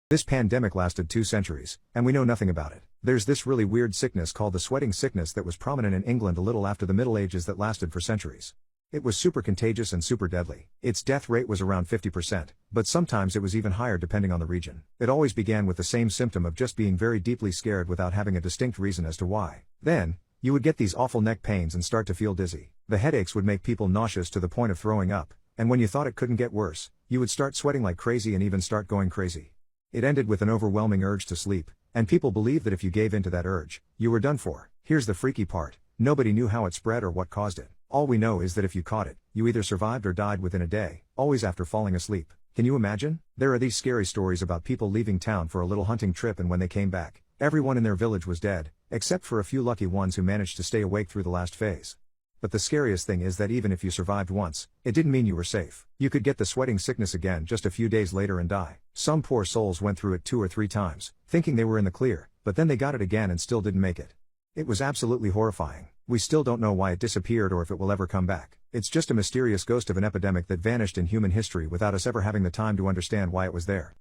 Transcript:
This pandemic lasted 2 centuries, and we know nothing about it. There's this really weird sickness called the sweating sickness that was prominent in England a little after the Middle Ages that lasted for centuries. It was super contagious and super deadly. Its death rate was around 50%, but sometimes it was even higher depending on the region. It always began with the same symptom of just being very deeply scared without having a distinct reason as to why. Then, you would get these awful neck pains and start to feel dizzy. The headaches would make people nauseous to the point of throwing up, and when you thought it couldn't get worse, you would start sweating like crazy and even start going crazy. It ended with an overwhelming urge to sleep, and people believed that if you gave in to that urge, you were done for. Here's the freaky part: nobody knew how it spread or what caused it. All we know is that if you caught it, you either survived or died within a day, always after falling asleep. Can you imagine? There are these scary stories about people leaving town for a little hunting trip, and when they came back, everyone in their village was dead, except for a few lucky ones who managed to stay awake through the last phase. But the scariest thing is that even if you survived once, it didn't mean you were safe. You could get the sweating sickness again just a few days later and die. Some poor souls went through it 2 or 3 times, thinking they were in the clear, but then they got it again and still didn't make it. It was absolutely horrifying. We still don't know why it disappeared or if it will ever come back. It's just a mysterious ghost of an epidemic that vanished in human history without us ever having the time to understand why it was there.